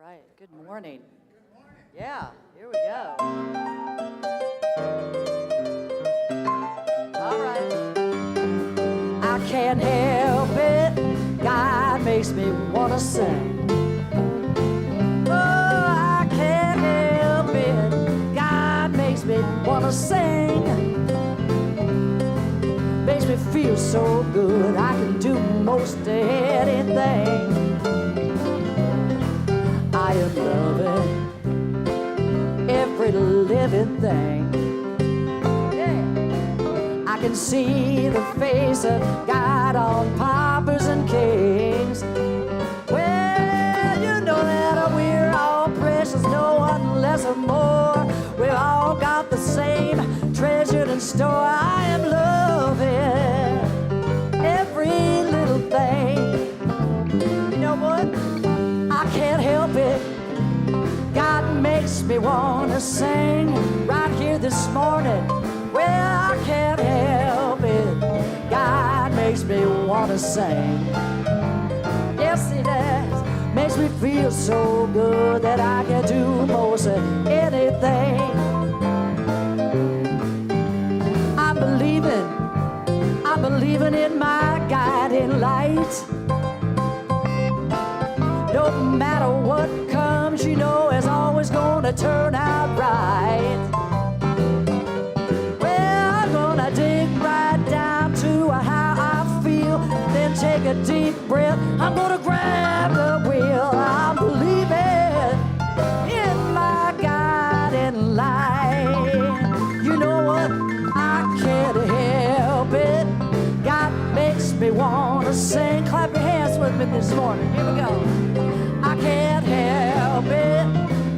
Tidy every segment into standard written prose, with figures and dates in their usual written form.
right, good morning. Yeah, here we go. All right. I can't help it, God makes me want to sing. Oh, I can't help it, God makes me want to sing. Makes me feel so good, I can do most anything. I am loving every living thing. Yeah. I can see the face of God on paupers and kings. Well, you know that we're all precious, no one less or more. We've all got the same treasure in store. I am loving every little thing. You know what? I can't help it. God makes me want to sing right here this morning. Well, I can't help it. God makes me want to sing. Yes, He does. Makes me feel so good that I can do most anything. I'm believing in my guiding light. No matter what comes, you know it's always gonna turn out right. Well, I'm gonna dig right down to how I feel, then take a deep breath. I'm gonna grab the wheel. I'm believing in my guiding light. You know what? I can't help it. God makes me want to sing. Clap your hands with me this morning. Here we go. I can't help it.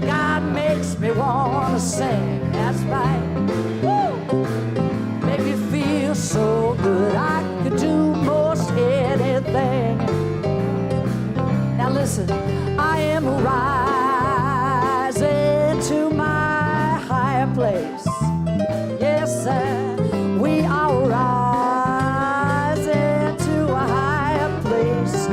God makes me want to sing. That's right. Woo! Make me feel so good. I could do most anything. Now listen, I am rising to my higher place. Yes, sir. We are rising to a higher place.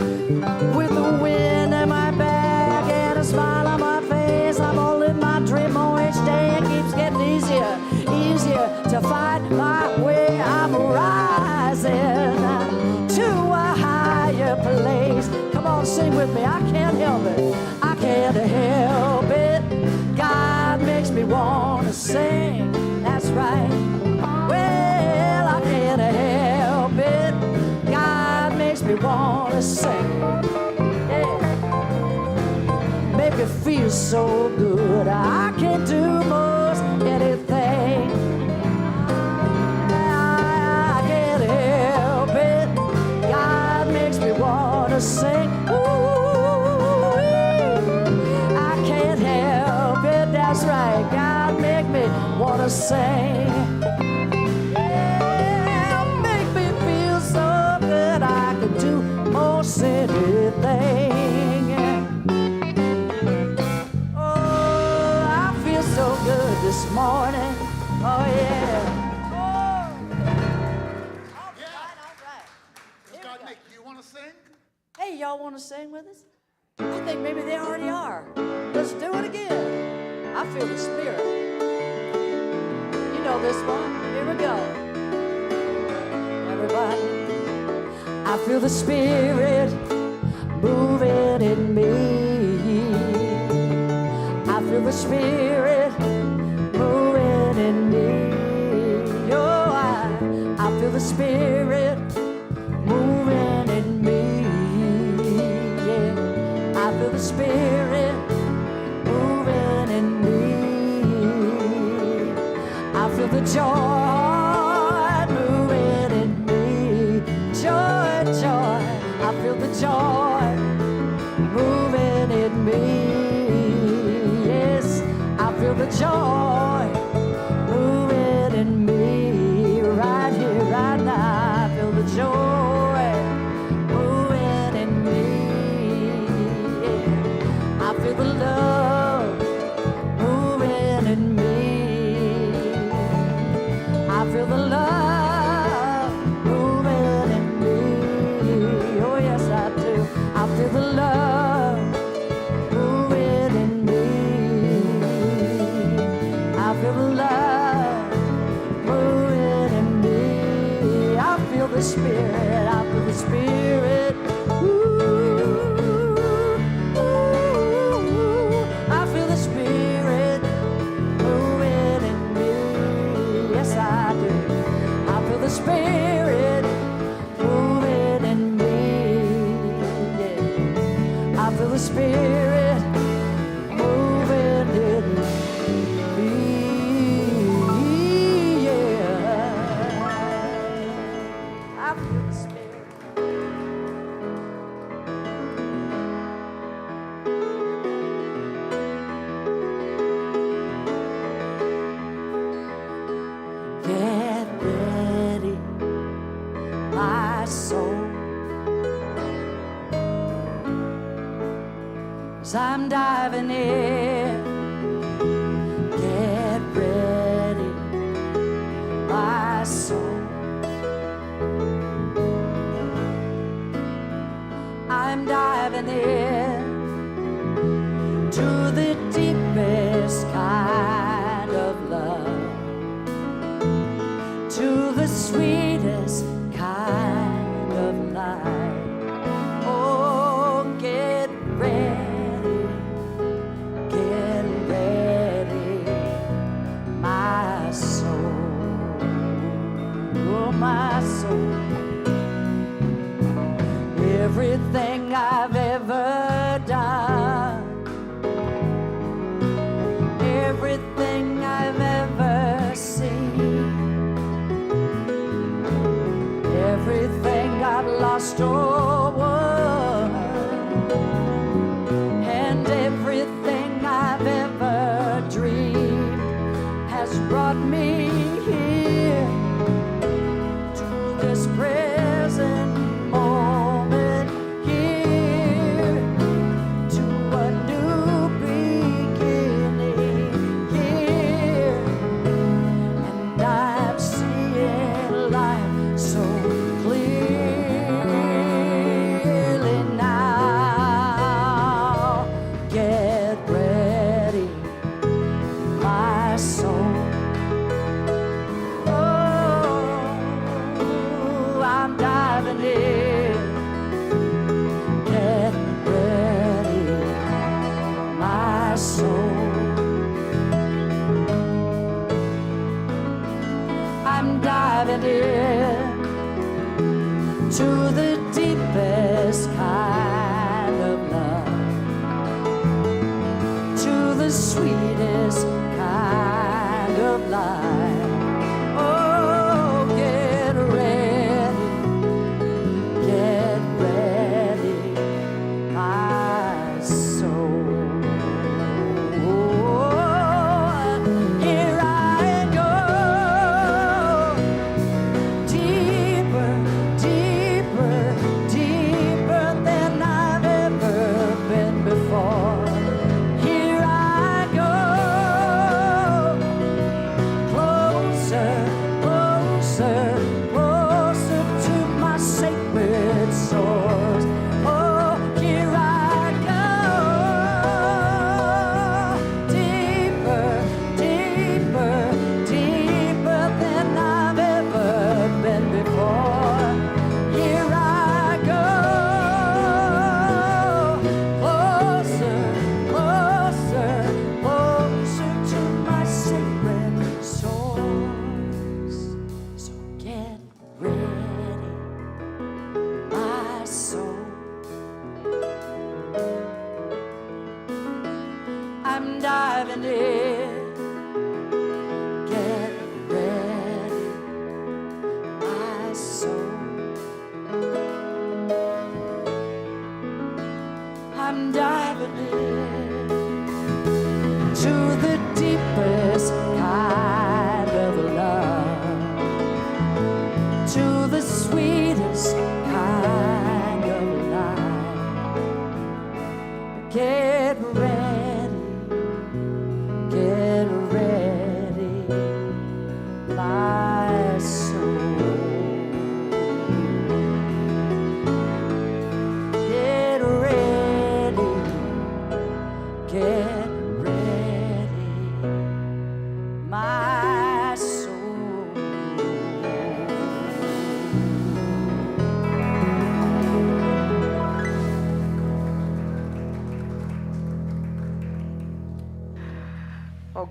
With the wind in my back and a smile on my face, I'm gonna live my dream on each day. It keeps getting easier, easier to find my way. I'm rising to a higher place. Come on, sing with me. I can't help it. I can't help it. God makes me want to sing. That's right. Well, I can't help it. God makes me want to sing. Make me feel so good. I can do most anything. I can't help it. God makes me want to sing. Ooh, I can't help it. That's right. God make me want to sing. Yeah, make me feel so good. I can do most anything. So good this morning. Oh, yeah. Oh. All right. Does God make you want to sing? Hey, y'all want to sing with us? I think maybe they already are. Let's do it again. I feel the Spirit. You know this one. Here we go. Everybody. I feel the Spirit moving in me. I feel the Spirit moving in me. Oh, I feel the Spirit moving in me. Yeah, I feel the Spirit moving in me. I feel the joy moving in me. Joy, joy. I feel the joy moving in me. I feel the joy moving in me right here, right now. I feel the joy moving in me. Yeah. I feel the love moving in me. I feel the love moving in me. Oh, yes, I do. spirit, I feel the spirit. Ooh, I feel the spirit moving in me. Yes, I do. I feel the spirit moving in me. Yeah. I feel the spirit moving in me. Yeah. I feel the spirit. Get ready, my soul, 'cause I'm diving in. Get ready, my soul. I'm diving in to the deepest kind of love, to the sweetest kind of life. Oh, get ready, my soul. Oh, my soul. Everything I've ever done, everything I've ever seen, everything I've lost or won, and everything I've ever dreamed has brought me here to this present moment, here to a new beginning, here, and I'm seeing life so clearly now. Get ready, my soul. Oh, I'm diving in. Get ready, my soul. I'm diving in to the deepest kind of love, to the sweetest kind of life. Oh, get ready, my soul. Here I go, deeper, deeper, deeper than I've ever been before. Here I go,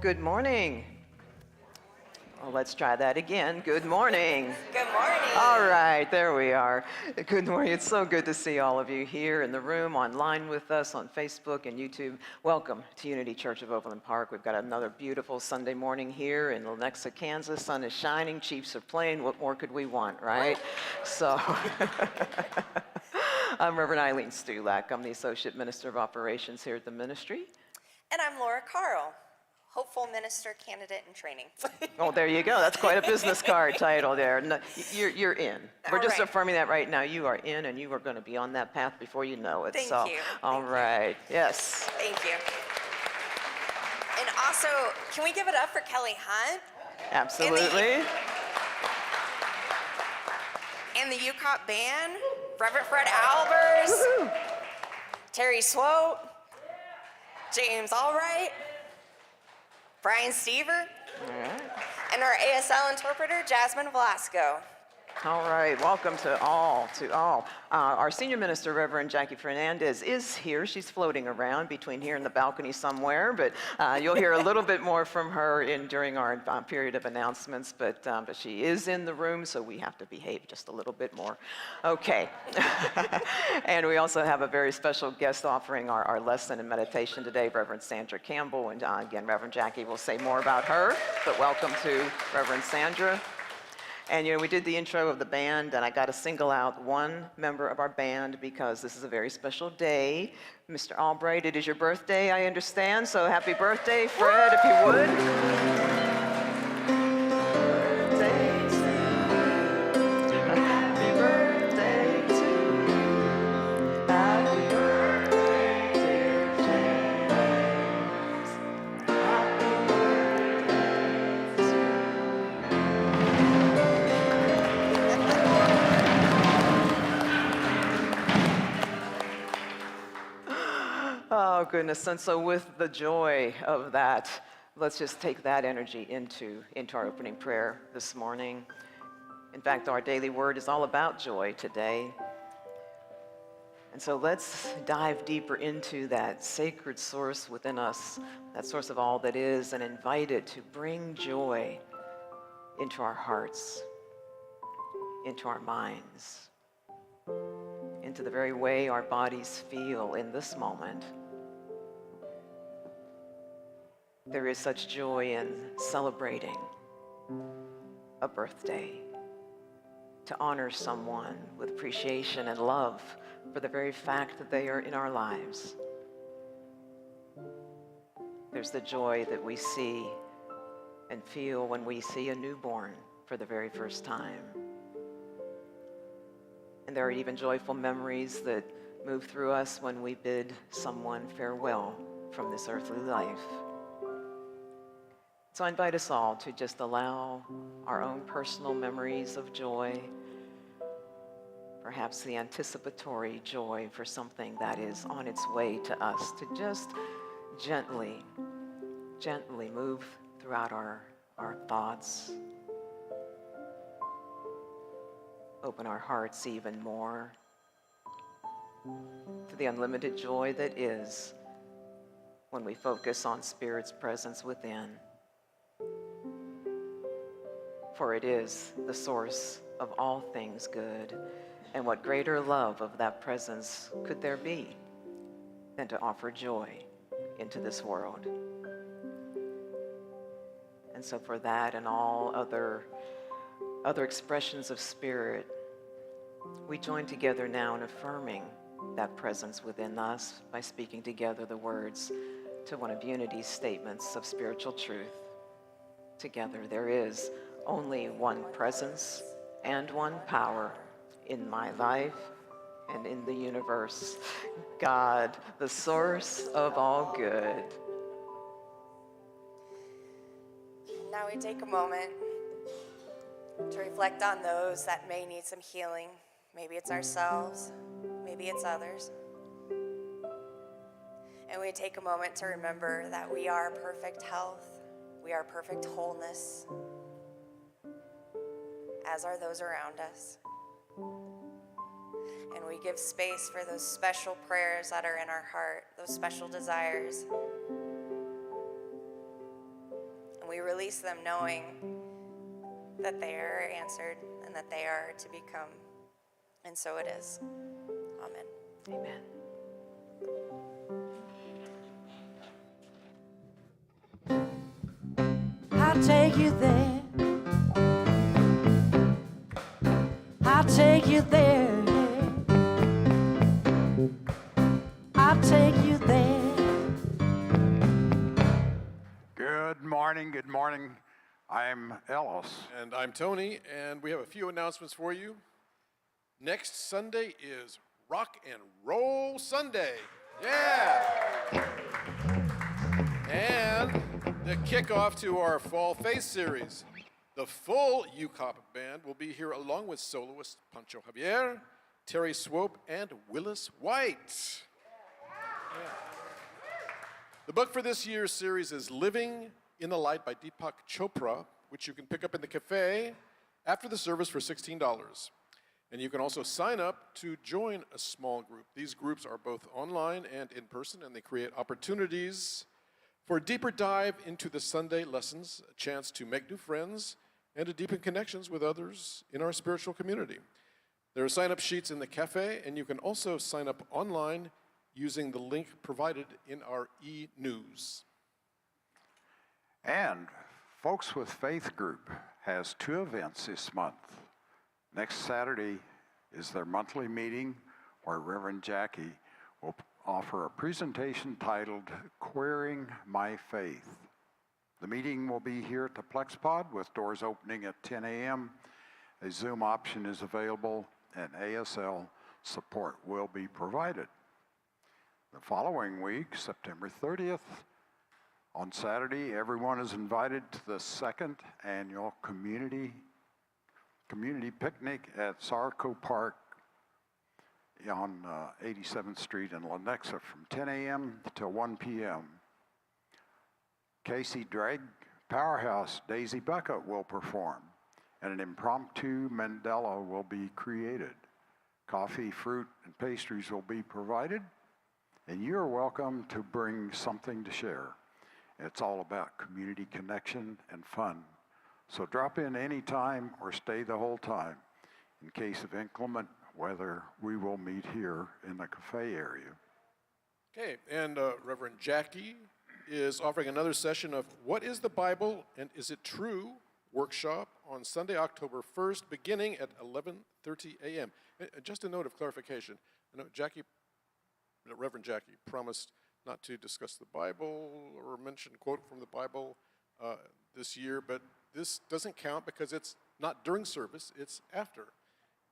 Good morning. Well, let's try that again. Good morning. Good morning. All right, there we are. Good morning. It's so good to see all of you here in the room, online with us, on Facebook and YouTube. Welcome to Unity Church of Overland Park. We've got another beautiful Sunday morning here in Lenexa, Kansas. Sun is shining, Chiefs are playing. What more could we want, right? So, I'm Reverend Eileen Stulak. I'm the Associate Minister of Operations here at the ministry. And I'm Laura Carl, hopeful minister candidate in training. Oh, there you go. That's quite a business card title there. No, you're in. We're All just right. affirming that right now. You are in, and you are going to be on that path before you know it. Thank so, you. All Thank you. right. Yes. Thank you. And also, can we give it up for Kelly Hunt? Absolutely. And the UCOP band, Reverend Fred Albers, Woo-hoo. Terry Swote, James Allwright, Brian Stever, All right. and our ASL interpreter, Jasmine Velasco. All right, welcome to all. Our senior minister, Reverend Jackie Fernandez, is here. She's floating around between here and the balcony somewhere, but you'll hear a little bit more from her during our period of announcements, but she is in the room, so we have to behave just a little bit more. Okay. And we also have a very special guest offering our lesson and meditation today, Reverend Sandra Campbell, and again, Reverend Jackie will say more about her, but welcome to Reverend Sandra. And we did the intro of the band, and I got to single out one member of our band because this is a very special day. Mr. Albright, it is your birthday, I understand, so happy birthday, Fred, if you would. Birthday to you. Happy birthday to you. Happy birthday, dear James. Happy birthday to you. Oh, goodness. And so with the joy of that, let's just take that energy into our opening prayer this morning. In fact, our daily word is all about joy today. And so let's dive deeper into that sacred source within us, that source of all that is, and invite it to bring joy into our hearts, into our minds, into the very way our bodies feel in this moment. There is such joy in celebrating a birthday, to honor someone with appreciation and love for the very fact that they are in our lives. There's the joy that we see and feel when we see a newborn for the very first time. And there are even joyful memories that move through us when we bid someone farewell from this earthly life. So I invite us all to just allow our own personal memories of joy, perhaps the anticipatory joy for something that is on its way to us, to just gently move throughout our thoughts. Open our hearts even more to the unlimited joy that is when we focus on Spirit's presence within. For it is the source of all things good, and what greater love of that presence could there be than to offer joy into this world? And so for that and all other expressions of Spirit, we join together now in affirming that presence within us by speaking together the words to one of Unity's statements of spiritual truth. Together, there is only one presence and one power in my life and in the universe. God, the source of all good. Now we take a moment to reflect on those that may need some healing. Maybe it's ourselves, maybe it's others. And we take a moment to remember that we are perfect health, we are perfect wholeness, as are those around us. And we give space for those special prayers that are in our heart, those special desires. we release them knowing that they are answered and that they are to become. And so it is. Amen. Amen. I'll take you there. I'll take you there. I'll take you there. Good morning, good morning. I'm Ellis. And I'm Tony, and we have a few announcements for you. Next Sunday is Rock and Roll Sunday. Yeah! And the kickoff to our Fall Faith series. The full UCOP band will be here along with soloist Pancho Javier, Terry Swope, and Willis White. Yeah. The book for this year's series is Living in the Light by Deepak Chopra, which you can pick up in the cafe after the service for $16. And you can also sign up to join a small group. These groups are both online and in person, and they create opportunities for a deeper dive into the Sunday lessons, a chance to make new friends, and to deepen connections with others in our spiritual community. There are sign-up sheets in the cafe, and you can also sign up online using the link provided in our e-news. And Folks with Faith Group has 2 events this month. Next Saturday is their monthly meeting where Reverend Jackie will offer a presentation titled Queering My Faith. The meeting will be here at the Plex Pod with doors opening at 10 a.m. A Zoom option is available and ASL support will be provided. The following week, September 30th, on Saturday, everyone is invited to the 2nd annual community picnic at Sarco Park on 87th Street in Lenexa from 10 a.m. till 1 p.m. Casey Drag Powerhouse Daisy Bucket will perform, and an impromptu Mandela will be created. Coffee, fruit, and pastries will be provided, and you're welcome to bring something to share. It's all about community connection and fun. So drop in anytime or stay the whole time. In case of inclement weather, we will meet here in the cafe area. Okay, and Reverend Jackie is offering another session of What is the Bible and Is It True? Workshop on Sunday, October 1st, beginning at 11:30 a.m. Just a note of clarification. I know Reverend Jackie promised not to discuss the Bible or mention quote from the Bible this year, but this doesn't count because it's not during service, it's after.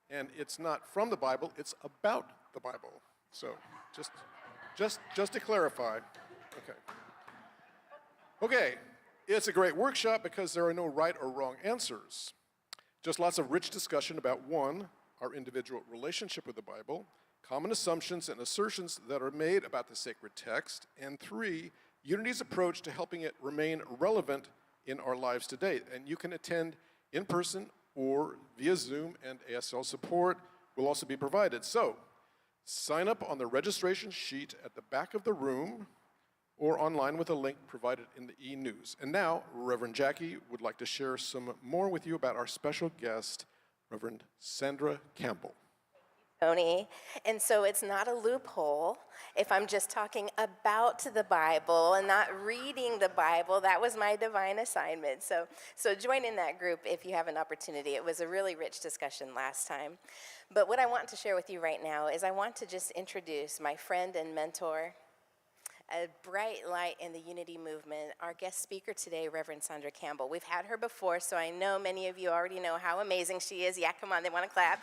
And it's not from the Bible, it's about the Bible. So just to clarify. Okay, it's a great workshop because there are no right or wrong answers. Just lots of rich discussion about 1, our individual relationship with the Bible, common assumptions and assertions that are made about the sacred text, and 3, Unity's approach to helping it remain relevant in our lives today. And you can attend in person or via Zoom, and ASL support will also be provided. So, sign up on the registration sheet at the back of the room or online with a link provided in the e-news. And now, Reverend Jackie would like to share some more with you about our special guest, Reverend Sandra Campbell. Tony. And so it's not a loophole if I'm just talking about the Bible and not reading the Bible. That was my divine assignment. So join in that group if you have an opportunity. It was a really rich discussion last time. But what I want to share with you right now is I want to just introduce my friend and mentor, a bright light in the unity movement, our guest speaker today, Reverend Sandra Campbell. We've had her before, so I know many of you already know how amazing she is. Yeah, come on, they want to clap.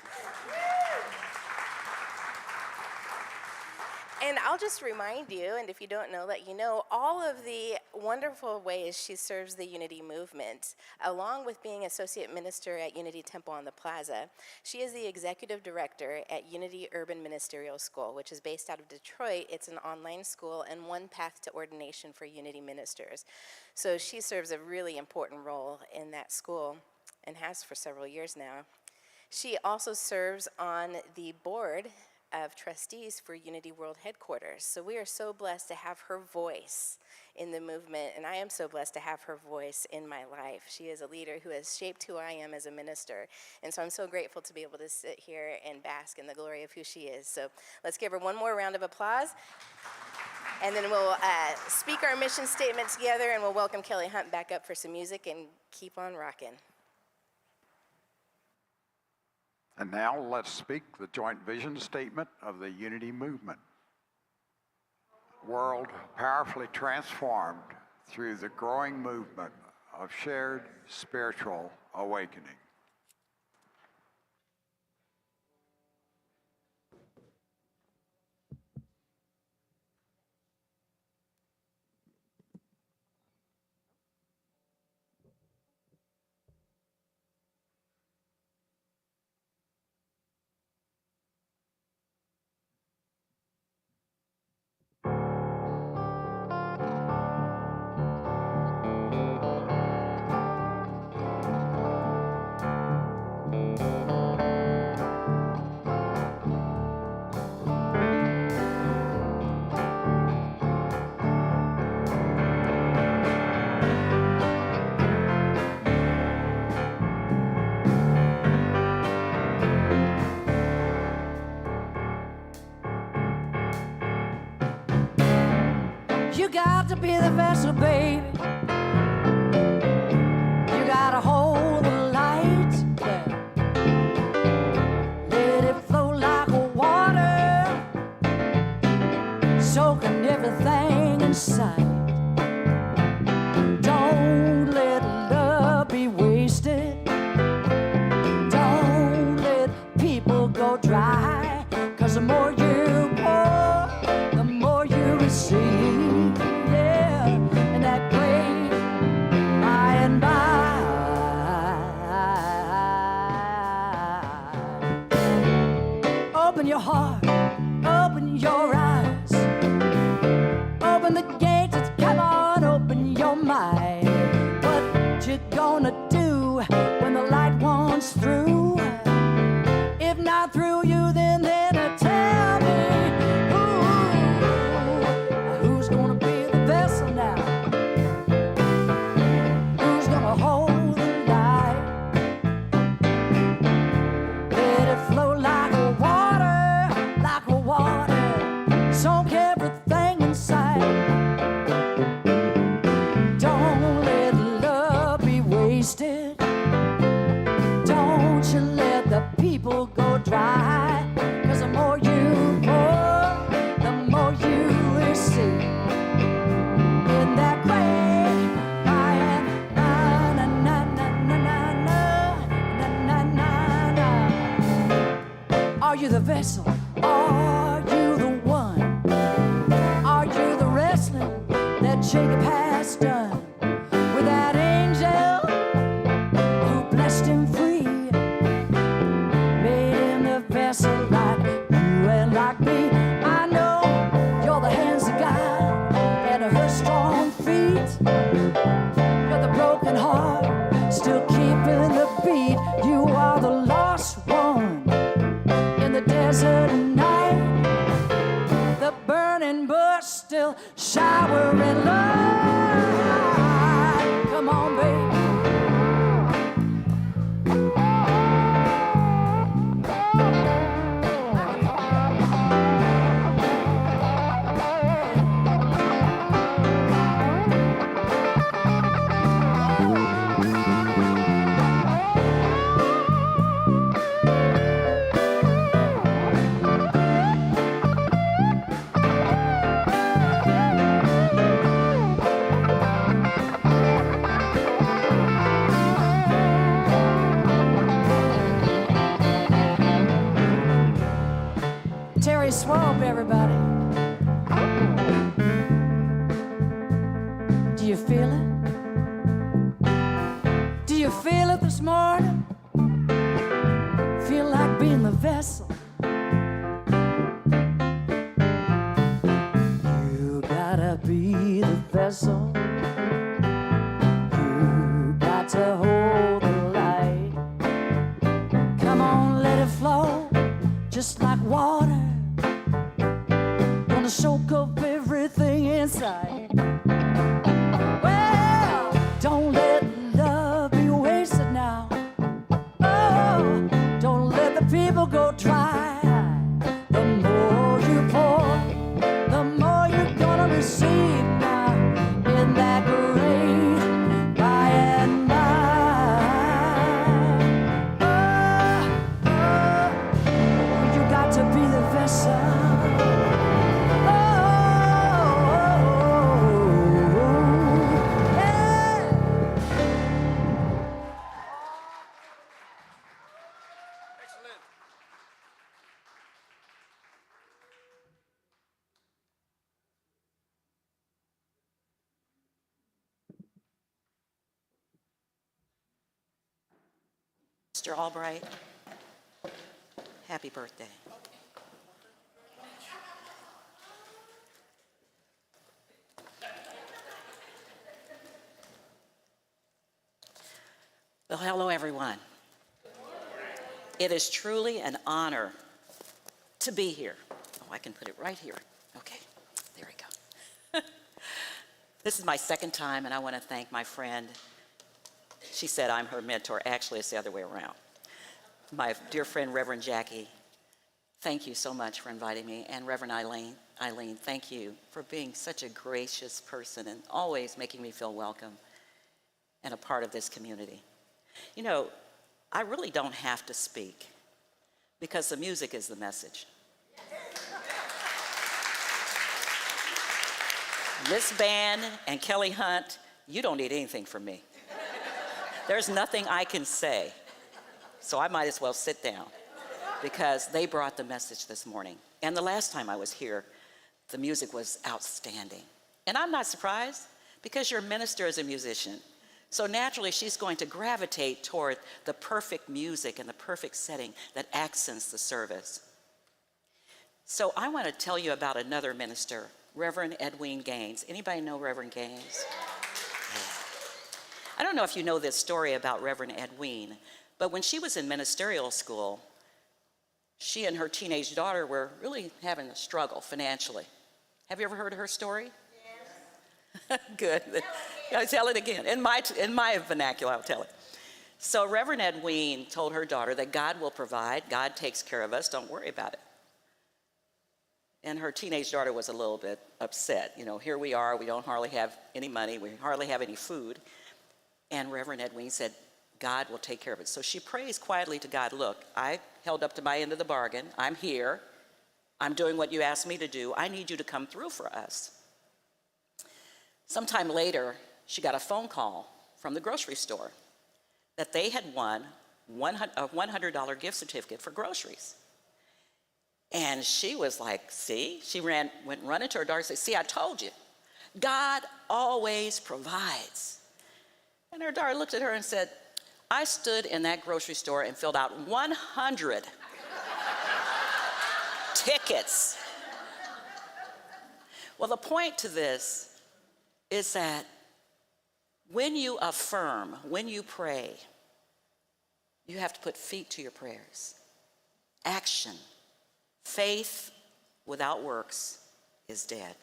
And I'll just remind you, and if you don't know, let you know, all of the wonderful ways she serves the Unity movement, along with being associate minister at Unity Temple on the Plaza. She is the executive director at Unity Urban Ministerial School, which is based out of Detroit. It's an online school and one path to ordination for Unity ministers. So she serves a really important role in that school and has for several years now. She also serves on the board of trustees for Unity World Headquarters. So we are so blessed to have her voice in the movement, and I am so blessed to have her voice in my life. She is a leader who has shaped who I am as a minister, and so I'm so grateful to be able to sit here and bask in the glory of who she is. So let's give her one more round of applause, and then we'll speak our mission statement together, and we'll welcome Kelly Hunt back up for some music and keep on rocking. And now let's speak the joint vision statement of the Unity movement. World powerfully transformed through the growing movement of shared spiritual awakening. You got to be the vessel, baby. You gotta hold the light. Let it flow like water, soaking everything in sight. Don't let love be wasted. Don't let people go dry. 'Cause the more you pour, the more you receive. Open your heart, open your eyes, open the gates, come on, open your mind. What you gonna do when the light wants through? If not through you, then tell me who's gonna be the vessel now? Who's gonna hold the light? Let it flow like water, soak everything inside. Don't let love be wasted. Don't you let the people go dry. 'Cause the more you pour, the more you receive. In that great fire, na na na na na na na na na. Are you the vessel? Are you the one? Are you the wrestling that Jacob has done with that angel who blessed him free? Made him the vessel like you and like me. I know you're the hands of God and her strong feet. You're the broken heart, still keeping the beat. You are the lost one in the desert night, the burning bush still showering light. Come on, baby. Terry Swope, everybody. Do you feel it? Do you feel it this morning? Feel like being the vessel? You gotta be the vessel. You got to hold the light. Come on, let it flow just like water, Mr. Albright, happy birthday. Well, hello, everyone. It is truly an honor to be here. Oh, I can put it right here. Okay, there we go. This is my second time, and I want to thank my friend. She said I'm her mentor. Actually, it's the other way around. My dear friend, Reverend Jackie, thank you so much for inviting me. And Reverend Eileen, thank you for being such a gracious person and always making me feel welcome and a part of this community. You know, I really don't have to speak because the music is the message. This band and Kelly Hunt, you don't need anything from me. There's nothing I can say, so I might as well sit down because they brought the message this morning. And the last time I was here, the music was outstanding. And I'm not surprised because your minister is a musician. So naturally, she's going to gravitate toward the perfect music and the perfect setting that accents the service. So I want to tell you about another minister, Reverend Edwene Gaines. Anybody know Reverend Gaines? Yeah. I don't know if you know this story about Reverend Edwene, but when she was in ministerial school, she and her teenage daughter were really having a struggle financially. Have you ever heard of her story? Yes. Good. I'll tell it again. In my vernacular, I'll tell it. So Reverend Edwene told her daughter that God will provide. God takes care of us. Don't worry about it. And her teenage daughter was a little bit upset. You know, here we are. We don't hardly have any money. We hardly have any food. And Reverend Edwene said, God will take care of it. So she prays quietly to God, look, I held up to my end of the bargain. I'm here. I'm doing what you asked me to do. I need you to come through for us. Sometime later, she got a phone call from the grocery store that they had won a $100 gift certificate for groceries. And she was like, see? She went running to her daughter and said, see, I told you. God always provides. And her daughter looked at her and said, I stood in that grocery store and filled out 100 tickets. Well, the point to this is that when you affirm, when you pray, you have to put feet to your prayers. Action. Faith without works is dead.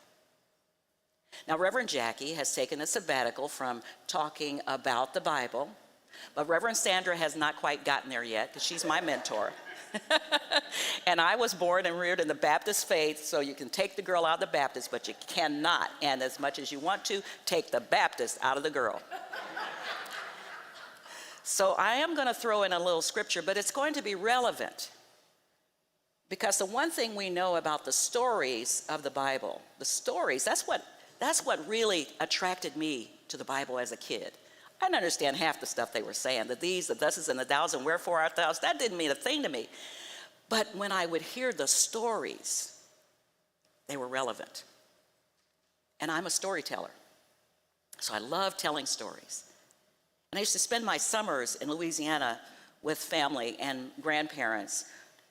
Now, Reverend Jackie has taken a sabbatical from talking about the Bible, but Reverend Sandra has not quite gotten there yet because she's my mentor. And I was born and reared in the Baptist faith, so you can take the girl out of the Baptist, but you cannot, and as much as you want to, take the Baptist out of the girl. So I am going to throw in a little scripture, but it's going to be relevant. Because the one thing we know about the stories of the Bible, the stories, that's what really attracted me to the Bible as a kid. I didn't understand half the stuff they were saying, the these, the thuses, and the thous, and wherefore art thou. That didn't mean a thing to me. But when I would hear the stories, they were relevant. And I'm a storyteller, so I love telling stories. And I used to spend my summers in Louisiana with family and grandparents.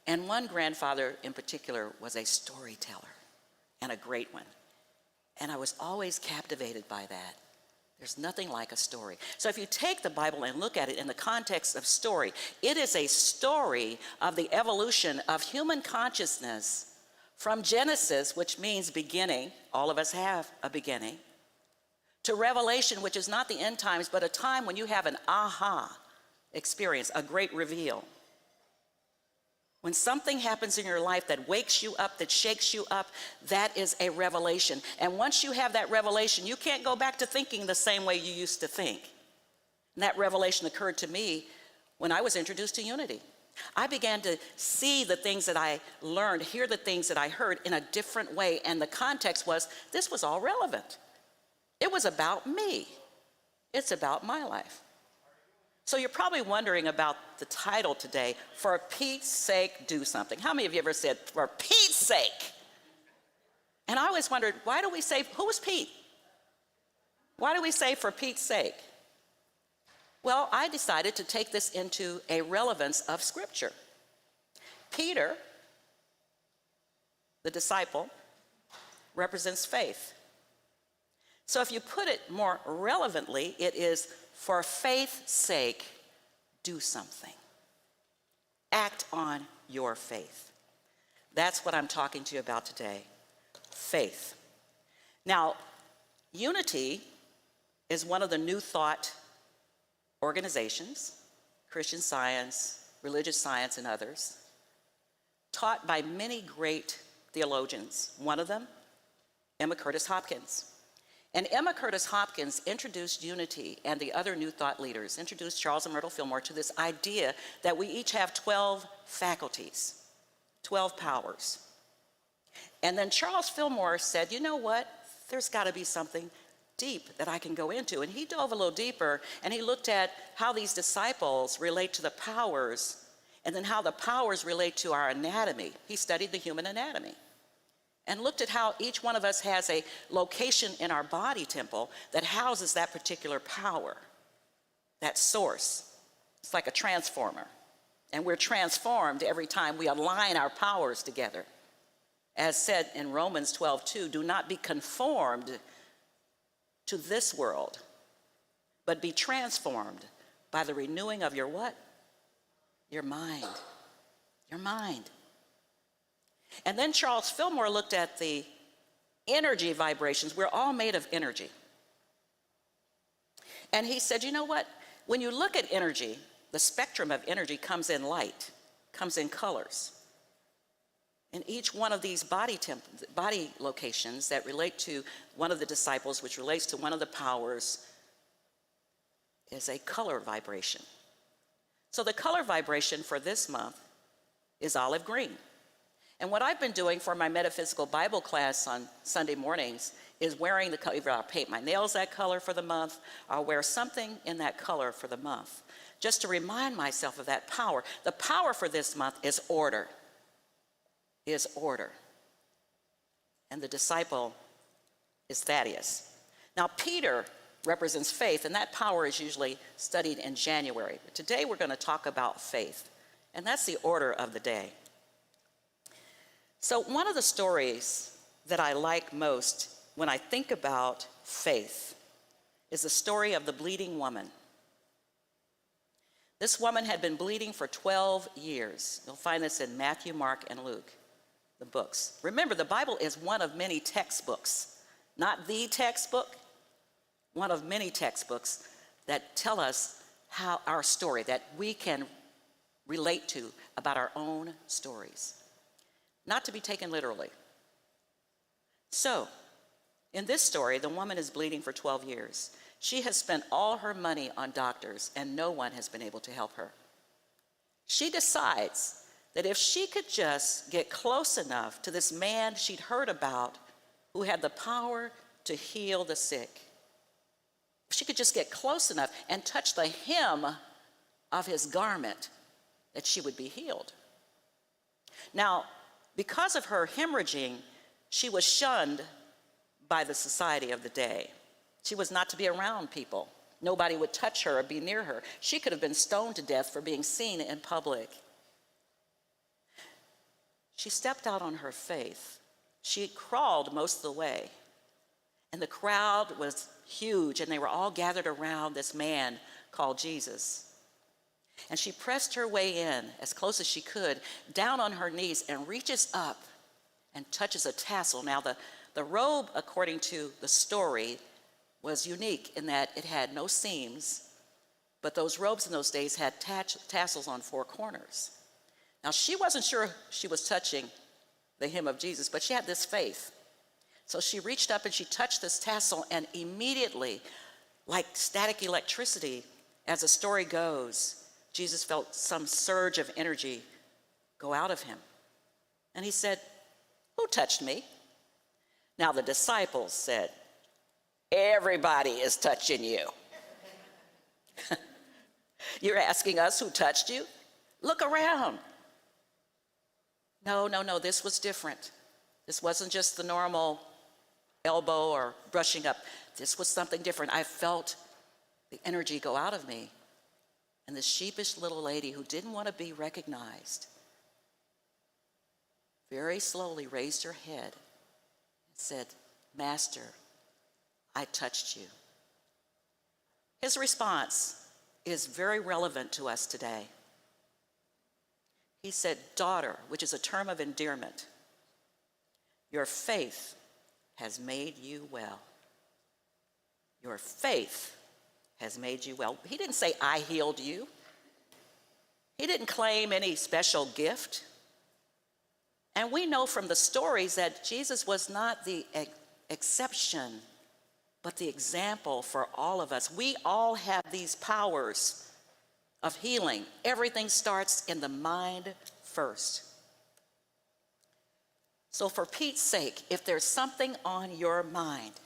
And one grandfather in particular was a storyteller, and a great one. And I was always captivated by that. There's nothing like a story. So if you take the Bible and look at it in the context of story, it is a story of the evolution of human consciousness from Genesis, which means beginning, all of us have a beginning, to Revelation, which is not the end times, but a time when you have an aha experience, a great reveal. When something happens in your life that wakes you up, that shakes you up, that is a revelation. And once you have that revelation, you can't go back to thinking the same way you used to think. And that revelation occurred to me when I was introduced to unity. I began to see the things that I learned, hear the things that I heard in a different way. And the context was, this was all relevant. It was about me. It's about my life. So you're probably wondering about the title today, For Pete's Sake, Do Something. How many of you ever said, for Pete's sake? And I always wondered, why do we say, who was Pete? Why do we say, for Pete's sake? Well, I decided to take this into a relevance of Scripture. Peter, the disciple, represents faith. So if you put it more relevantly, it is, for faith's sake, do something. Act on your faith. That's what I'm talking to you about today. Faith. Now, Unity is one of the New Thought organizations, Christian Science, religious science, and others, taught by many great theologians. One of them, Emma Curtis Hopkins. And Emma Curtis Hopkins introduced Unity, and the other New Thought leaders introduced Charles and Myrtle Fillmore to this idea that we each have 12 faculties, 12 powers. And then Charles Fillmore said, you know what? There's got to be something deep that I can go into. And he dove a little deeper, and he looked at how these disciples relate to the powers, and then how the powers relate to our anatomy. He studied the human anatomy and looked at how each one of us has a location in our body temple that houses that particular power, that source. It's like a transformer. And we're transformed every time we align our powers together. As said in Romans 12:2, do not be conformed to this world, but be transformed by the renewing of your what? Your mind. Your mind. And then Charles Fillmore looked at the energy vibrations. We're all made of energy. And he said, you know what? When you look at energy, the spectrum of energy comes in light, comes in colors. And each one of these body locations that relate to one of the disciples, which relates to one of the powers, is a color vibration. So the color vibration for this month is olive green. And what I've been doing for my metaphysical Bible class on Sunday mornings is wearing the color. Either I'll paint my nails that color for the month, or I'll wear something in that color for the month, just to remind myself of that power. The power for this month is order. Is order. And the disciple is Thaddeus. Now, Peter represents faith, and that power is usually studied in January. But today we're going to talk about faith, and that's the order of the day. So one of the stories that I like most when I think about faith is the story of the bleeding woman. This woman had been bleeding for 12 years. You'll find this in Matthew, Mark, and Luke, the books. Remember, the Bible is one of many textbooks, not the textbook, one of many textbooks that tell us how our story, that we can relate to about our own stories. Not to be taken literally. So, in this story, the woman is bleeding for 12 years. She has spent all her money on doctors, and no one has been able to help her. She decides that if she could just get close enough to this man she'd heard about who had the power to heal the sick, if she could just get close enough and touch the hem of his garment, that she would be healed. Now, because of her hemorrhaging, she was shunned by the society of the day. She was not to be around people. Nobody would touch her or be near her. She could have been stoned to death for being seen in public. She stepped out on her faith. She crawled most of the way. And the crowd was huge, and they were all gathered around this man called Jesus. And she pressed her way in as close as she could, down on her knees, and reaches up and touches a tassel. Now, the robe, according to the story, was unique in that it had no seams, but those robes in those days had tassels on four corners. Now, she wasn't sure she was touching the hem of Jesus, but she had this faith. So she reached up and she touched this tassel, and immediately, like static electricity, as the story goes, Jesus felt some surge of energy go out of him. And he said, "Who touched me?" Now the disciples said, "Everybody is touching you." You're asking us who touched you? Look around. No, this was different. This wasn't just the normal elbow or brushing up. This was something different. I felt the energy go out of me. And the sheepish little lady who didn't want to be recognized very slowly raised her head and said, "Master, I touched you." His response is very relevant to us today. He said, "Daughter," which is a term of endearment, "your faith has made you well." Your faith has made you well. He didn't say, "I healed you." He didn't claim any special gift. And we know from the stories that Jesus was not the exception, but the example for all of us. We all have these powers of healing. Everything starts in the mind first. So for Pete's sake, if there's something on your mind,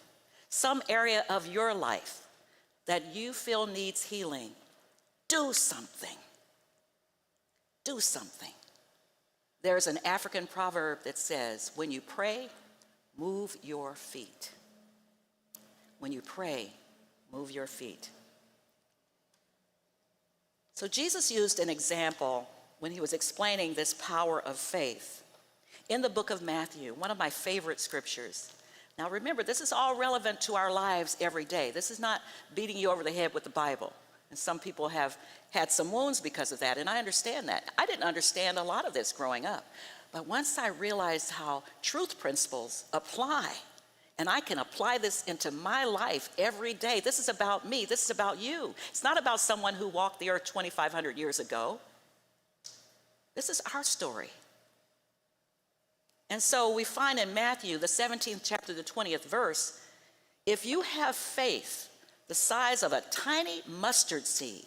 some area of your life that you feel needs healing, do something. Do something. There's an African proverb that says, when you pray, move your feet. When you pray, move your feet. So Jesus used an example when he was explaining this power of faith in the book of Matthew, one of my favorite scriptures. Now remember, this is all relevant to our lives every day. This is not beating you over the head with the Bible. And some people have had some wounds because of that, and I understand that. I didn't understand a lot of this growing up. But once I realized how truth principles apply, and I can apply this into my life every day. This is about me. This is about you. It's not about someone who walked the earth 2,500 years ago. This is our story. And so we find in Matthew, the 17th chapter, the 20th verse, if you have faith the size of a tiny mustard seed,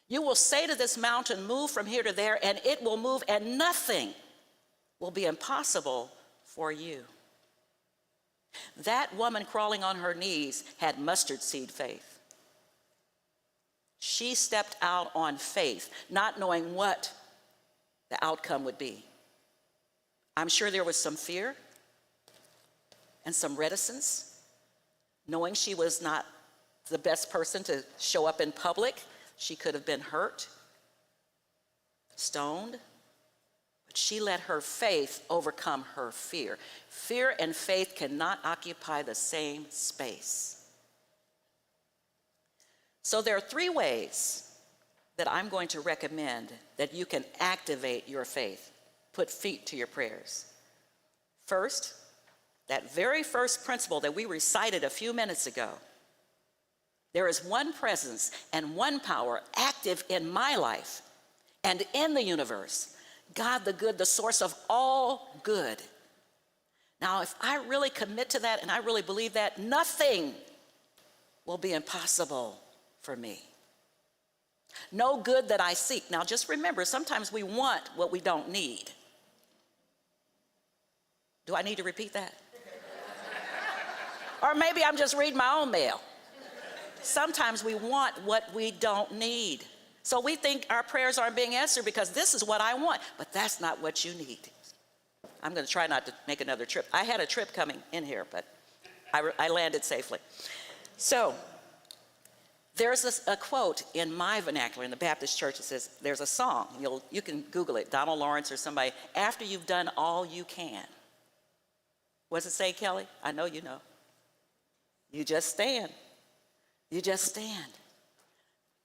you will say to this mountain, move from here to there, and it will move, and nothing will be impossible for you. That woman crawling on her knees had mustard seed faith. She stepped out on faith, not knowing what the outcome would be. I'm sure there was some fear and some reticence, knowing she was not the best person to show up in public. She could have been hurt, stoned, but she let her faith overcome her fear. Fear and faith cannot occupy the same space. So there are 3 ways that I'm going to recommend that you can activate your faith, put feet to your prayers. First, that very first principle that we recited a few minutes ago. There is one presence and one power active in my life and in the universe. God the good, the source of all good. Now, if I really commit to that and I really believe that, nothing will be impossible for me. No good that I seek. Now, just remember, sometimes we want what we don't need. Do I need to repeat that? Or maybe I'm just reading my own mail. Sometimes we want what we don't need. So we think our prayers aren't being answered because this is what I want, but that's not what you need. I'm going to try not to make another trip. I had a trip coming in here, but I landed safely. So there's a quote in my vernacular in the Baptist church that says, there's a song, you can Google it, Donald Lawrence or somebody, after you've done all you can. What does it say, Kelly? I know you know. You just stand. You just stand.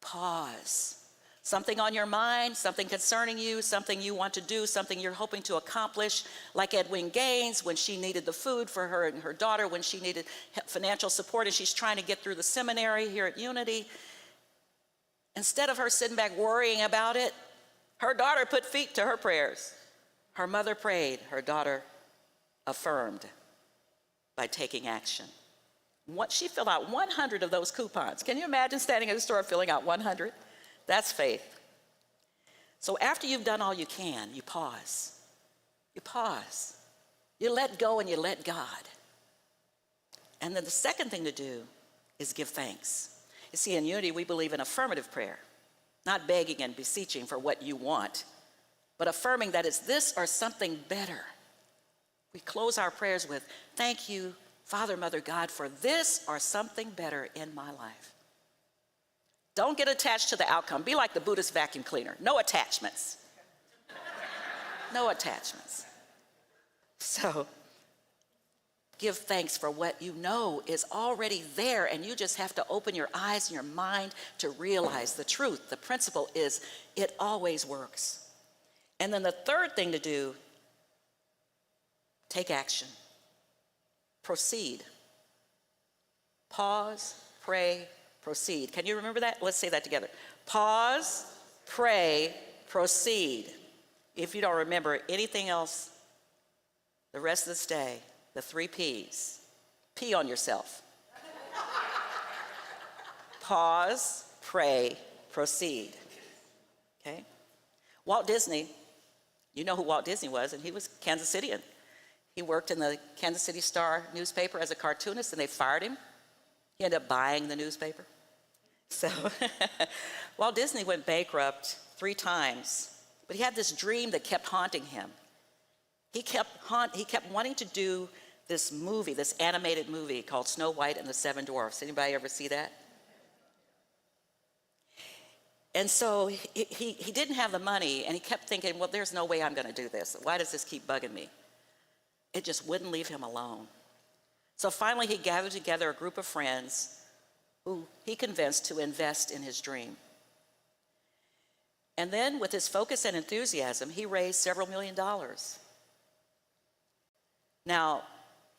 Pause. Something on your mind, something concerning you, something you want to do, something you're hoping to accomplish, like Edwin Gaines when she needed the food for her and her daughter, when she needed financial support and she's trying to get through the seminary here at Unity. Instead of her sitting back worrying about it, her daughter put feet to her prayers. Her mother prayed, her daughter affirmed by taking action. She filled out 100 of those coupons. Can you imagine standing in the store filling out 100? That's faith. So after you've done all you can, you pause. You pause. You let go and you let God. And then the second thing to do is give thanks. You see, in Unity, we believe in affirmative prayer, not begging and beseeching for what you want, but affirming that it's this or something better. We close our prayers with, thank you, Father, Mother, God, for this or something better in my life. Don't get attached to the outcome. Be like the Buddhist vacuum cleaner. No attachments. No attachments. So give thanks for what you know is already there, and you just have to open your eyes and your mind to realize the truth. The principle is it always works. And then the third thing to do, take action. Proceed. Pause, pray, proceed. Can you remember that? Let's say that together. Pause, pray, proceed. If you don't remember anything else the rest of this day, the 3 P's. Pee on yourself. Pause, pray, proceed. Okay? Walt Disney, you know who Walt Disney was, and he was Kansas Cityan. He worked in the Kansas City Star newspaper as a cartoonist, and they fired him. He ended up buying the newspaper. So Walt Disney went bankrupt 3 times, but he had this dream that kept haunting him. He kept wanting to do this movie, this animated movie called Snow White and the Seven Dwarfs. Anybody ever see that? And so he didn't have the money, and he kept thinking, well, there's no way I'm going to do this. Why does this keep bugging me? It just wouldn't leave him alone. So finally, he gathered together a group of friends who he convinced to invest in his dream. And then, with his focus and enthusiasm, he raised several $million. Now,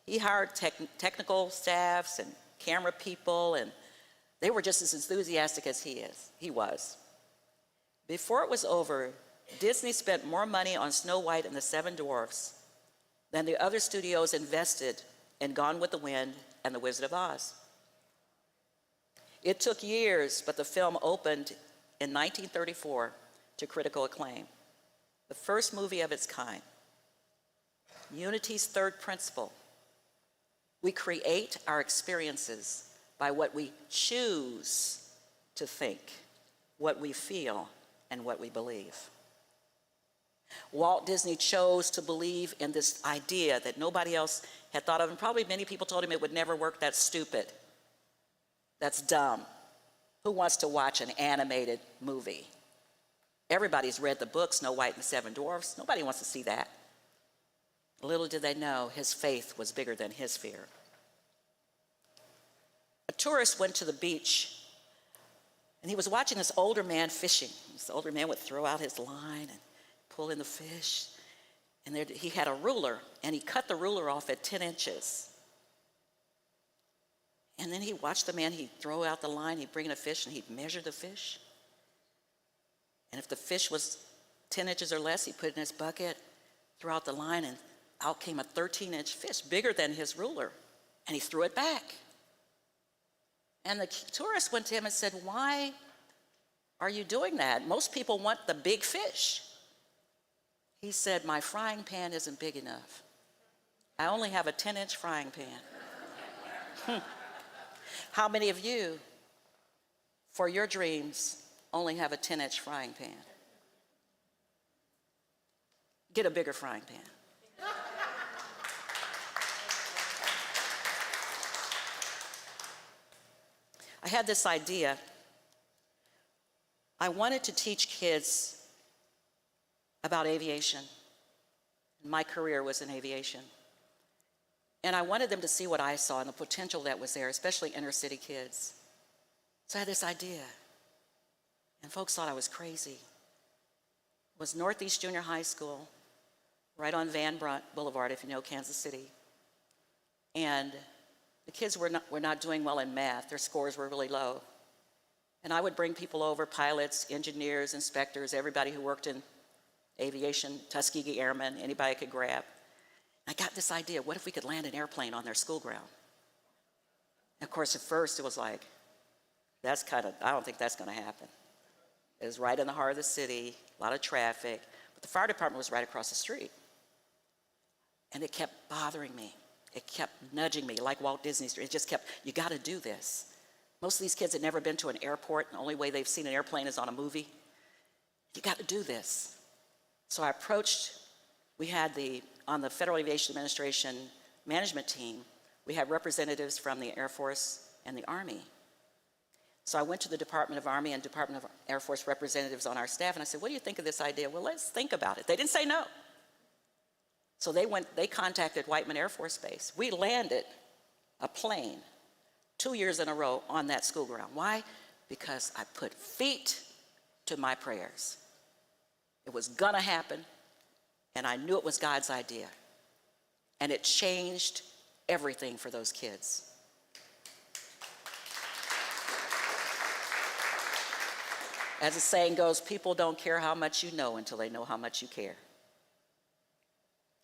he hired technical staffs and camera people, and they were just as enthusiastic as he was. Before it was over, Disney spent more money on Snow White and the Seven Dwarfs than the other studios invested in Gone with the Wind and The Wizard of Oz. It took years, but the film opened in 1934 to critical acclaim. The first movie of its kind. Unity's third principle. We create our experiences by what we choose to think, what we feel, and what we believe. Walt Disney chose to believe in this idea that nobody else had thought of, and probably many people told him it would never work. That's stupid. That's dumb. Who wants to watch an animated movie? Everybody's read the book, Snow White and the Seven Dwarfs. Nobody wants to see that. Little did they know, his faith was bigger than his fear. A tourist went to the beach, and he was watching this older man fishing. This older man would throw out his line and pull in the fish. And he had a ruler, and he cut the ruler off at 10 inches. And then he watched the man, he'd throw out the line, he'd bring in a fish, and he'd measure the fish. And if the fish was 10 inches or less, he'd put it in his bucket, throw out the line, and out came a 13-inch fish, bigger than his ruler. And he threw it back. And the tourist went to him and said, why are you doing that? Most people want the big fish. He said, my frying pan isn't big enough. I only have a 10-inch frying pan. How many of you, for your dreams, only have a 10-inch frying pan? Get a bigger frying pan. I had this idea. I wanted to teach kids about aviation. My career was in aviation. And I wanted them to see what I saw and the potential that was there, especially inner city kids. So I had this idea. And folks thought I was crazy. It was Northeast Junior High School, right on Van Brunt Boulevard, if you know Kansas City. And the kids were not doing well in math. Their scores were really low. And I would bring people over, pilots, engineers, inspectors, everybody who worked in aviation, Tuskegee Airmen, anybody I could grab. I got this idea, what if we could land an airplane on their school ground? And of course, at first it was like, I don't think that's gonna happen. It was right in the heart of the city, a lot of traffic, but the fire department was right across the street. And it kept bothering me. It kept nudging me, like Walt Disney Street. It just kept, you gotta do this. Most of these kids had never been to an airport, and the only way they've seen an airplane is on a movie. You gotta do this. So I approached, on the Federal Aviation Administration management team, we had representatives from the Air Force and the Army. So I went to the Department of Army and Department of Air Force representatives on our staff, and I said, what do you think of this idea? Well, let's think about it. They didn't say no. So they contacted Whiteman Air Force Base. We landed a plane 2 years in a row on that school ground. Why? Because I put feet to my prayers. It was gonna happen, and I knew it was God's idea. And it changed everything for those kids. As the saying goes, people don't care how much you know until they know how much you care.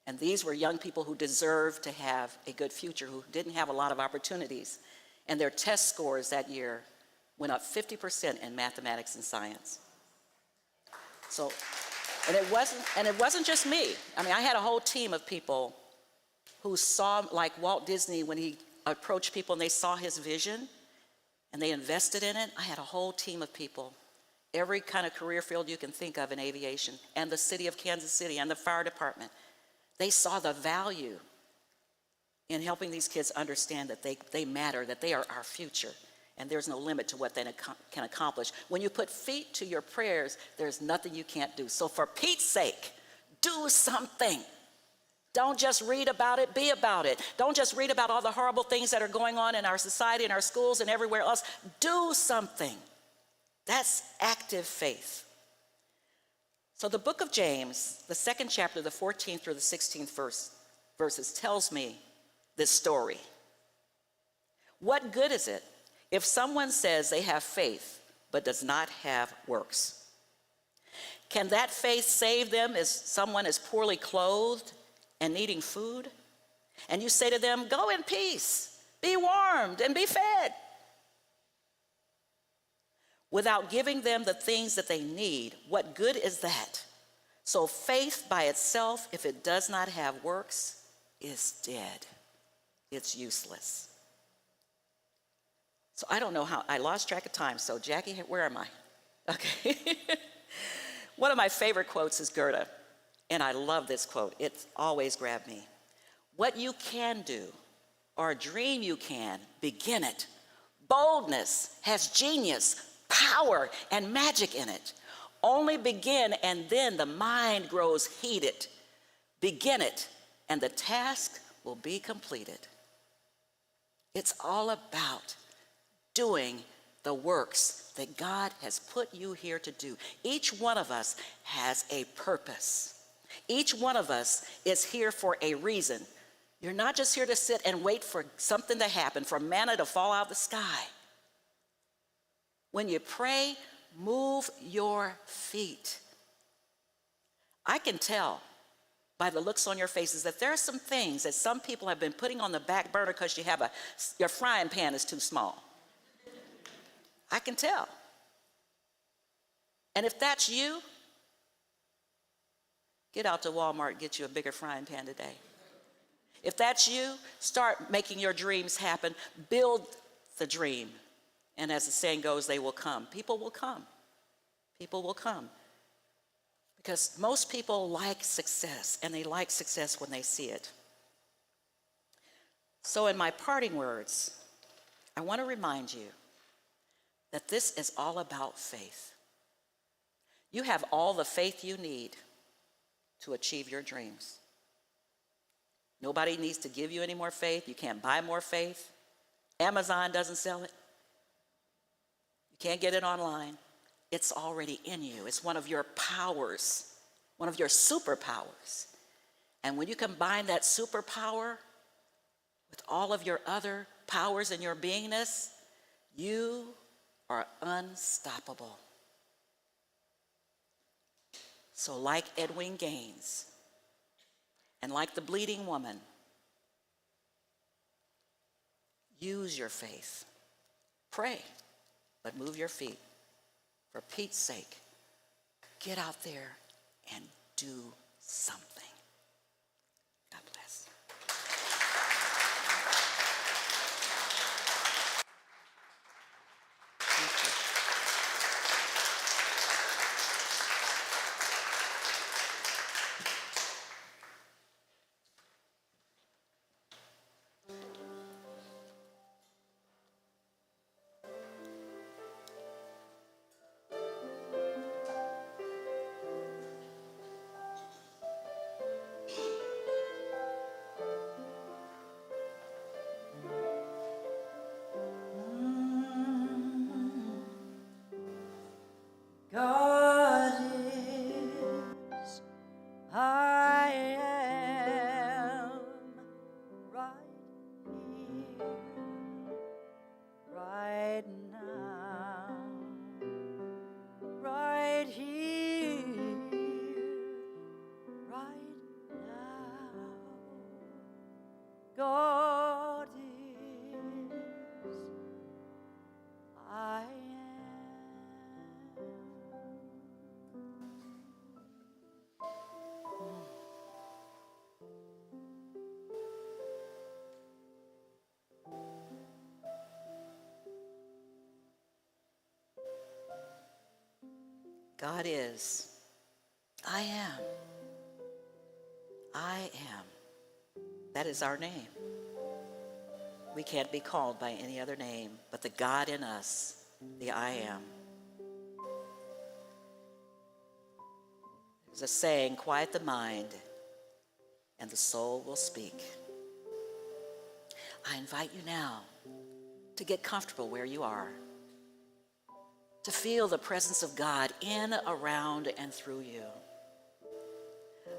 And these were young people who deserved to have a good future, who didn't have a lot of opportunities. And their test scores that year went up 50% in mathematics and science. So, and it wasn't just me. I mean, I had a whole team of people who saw, like Walt Disney, when he approached people and they saw his vision and they invested in it. I had a whole team of people, every kind of career field you can think of in aviation, and the city of Kansas City and the fire department. They saw the value in helping these kids understand that they matter, that they are our future, and there's no limit to what they can accomplish. When you put feet to your prayers, there's nothing you can't do. So for Pete's sake, do something. Don't just read about it, be about it. Don't just read about all the horrible things that are going on in our society, in our schools, and everywhere else. Do something. That's active faith. So the book of James, the 2nd chapter, the 14th through the 16th verses tells me this story. What good is it if someone says they have faith but does not have works? Can that faith save them if someone is poorly clothed and needing food? And you say to them, go in peace, be warmed and be fed, without giving them the things that they need. What good is that? So faith by itself, if it does not have works, is dead. It's useless. So I don't know how, I lost track of time. So Jackie, where am I? Okay. One of my favorite quotes is Goethe, and I love this quote. It's always grabbed me. What you can do, or dream you can, begin it. Boldness has genius, power, and magic in it. Only begin, and then the mind grows heated. Begin it, and the task will be completed. It's all about doing the works that God has put you here to do. Each one of us has a purpose. Each one of us is here for a reason. You're not just here to sit and wait for something to happen, for manna to fall out of the sky. When you pray, move your feet. I can tell by the looks on your faces that there are some things that some people have been putting on the back burner because your frying pan is too small. I can tell. And if that's you, get out to Walmart and get you a bigger frying pan today. If that's you, start making your dreams happen. Build the dream. And as the saying goes, they will come. People will come. People will come. Because most people like success, and they like success when they see it. So in my parting words, I want to remind you that this is all about faith. You have all the faith you need to achieve your dreams. Nobody needs to give you any more faith. You can't buy more faith. Amazon doesn't sell it. You can't get it online. It's already in you. It's one of your powers, one of your superpowers. And when you combine that superpower with all of your other powers in your beingness, you are unstoppable. So like Edwin Gaines, and like the bleeding woman, use your faith. Pray, but move your feet. For Pete's sake, get out there and do something. God bless. Thank you. God is, I am. I am. That is our name. We can't be called by any other name but the God in us, the I am. There's a saying, quiet the mind and the soul will speak. I invite you now to get comfortable where you are, to feel the presence of God in, around, and through you,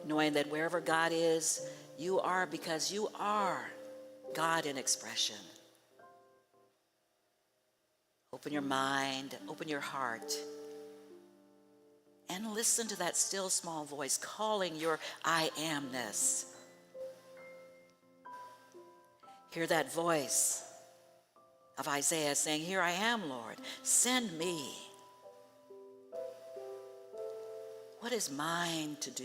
knowing that wherever God is, you are, because you are God in expression. Open your mind, open your heart, and listen to that still small voice calling your I amness. Hear that voice of Isaiah saying, here I am, Lord, send me. What is mine to do?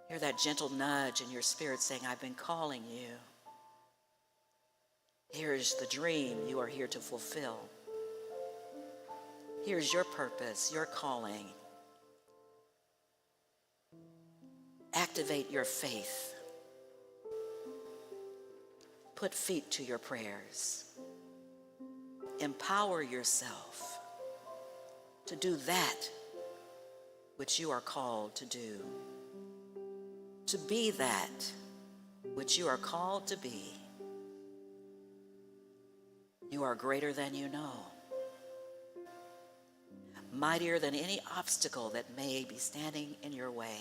Hear that gentle nudge in your spirit saying, I've been calling you. Here's the dream you are here to fulfill. Here's your purpose, your calling. Activate your faith. Put feet to your prayers. Empower yourself to do that which you are called to do. To be that which you are called to be. You are greater than you know. Mightier than any obstacle that may be standing in your way.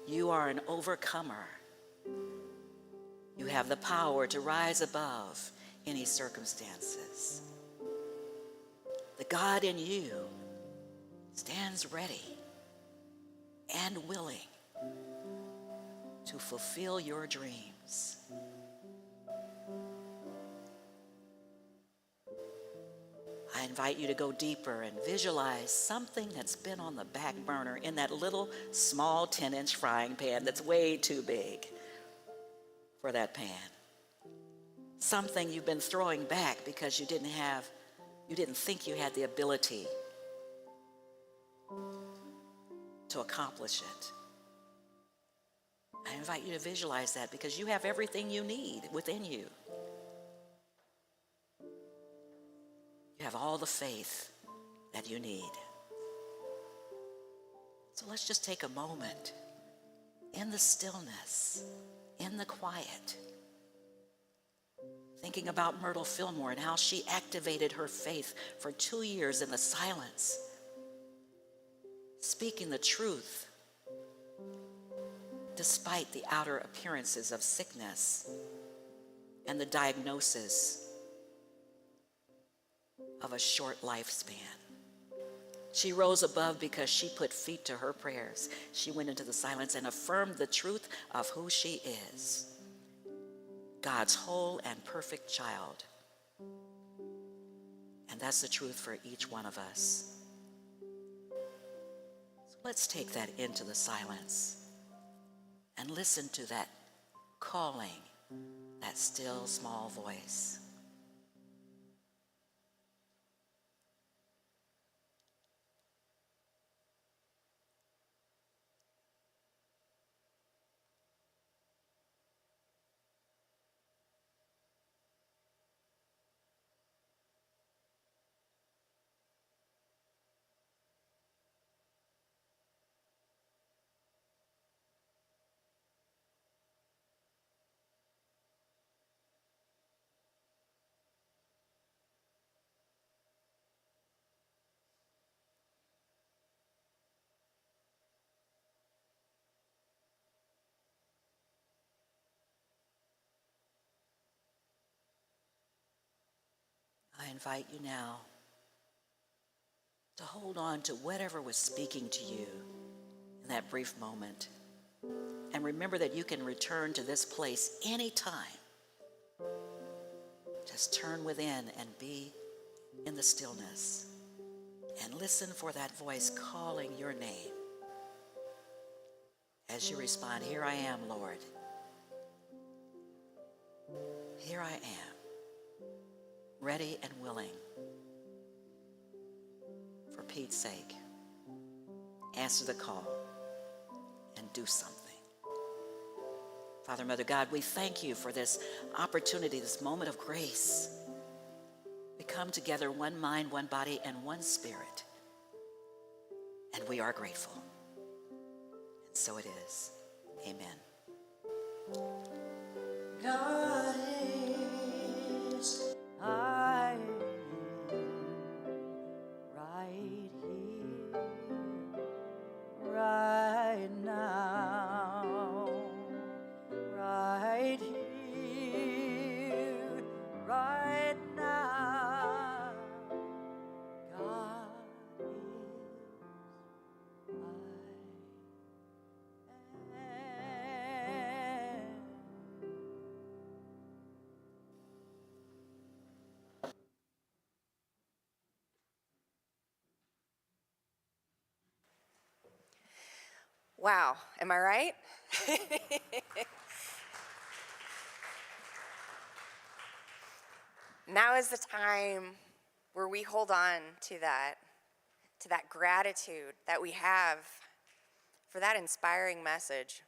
You are an overcomer. You have the power to rise above any circumstances. The God in you stands ready and willing to fulfill your dreams. I invite you to go deeper and visualize something that's been on the back burner in that little small 10-inch frying pan that's way too big for that pan. Something you've been throwing back because you didn't think you had the ability to accomplish it. I invite you to visualize that because you have everything you need within you. You have all the faith that you need. So let's just take a moment in the stillness, in the quiet, thinking about Myrtle Fillmore and how she activated her faith for 2 years in the silence, speaking the truth despite the outer appearances of sickness and the diagnosis of a short lifespan. She rose above because she put feet to her prayers. She went into the silence and affirmed the truth of who she is, God's whole and perfect child. And that's the truth for each one of us. So let's take that into the silence and listen to that calling, that still small voice. I invite you now to hold on to whatever was speaking to you in that brief moment. And remember that you can return to this place anytime. Just turn within and be in the stillness and listen for that voice calling your name. As you respond, here I am, Lord. Here I am, ready and willing Pete's sake, answer the call and do something. Father, Mother God, we thank you for this opportunity, this moment of grace. We come together, one mind, one body, and one spirit. And we are grateful. And so it is. Amen. God is, I am right here, right now, right here, right now. God is, I am. Wow, am I right? Now is the time where we hold on to that gratitude that we have for that inspiring message.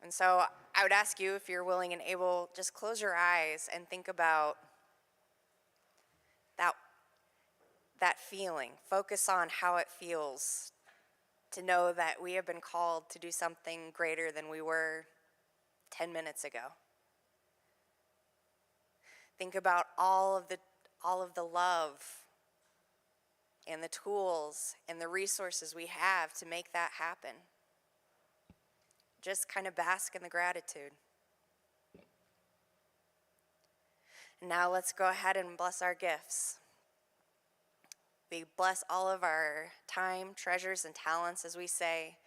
And so I would ask you, if you're willing and able, just close your eyes and think about that feeling. Focus on how it feels to know that we have been called to do something greater than we were 10 minutes ago. Think about all of the love and the tools and the resources we have to make that happen. Just kind of bask in the gratitude. And now let's go ahead and bless our gifts. We bless all of our time, treasures, and talents as we say,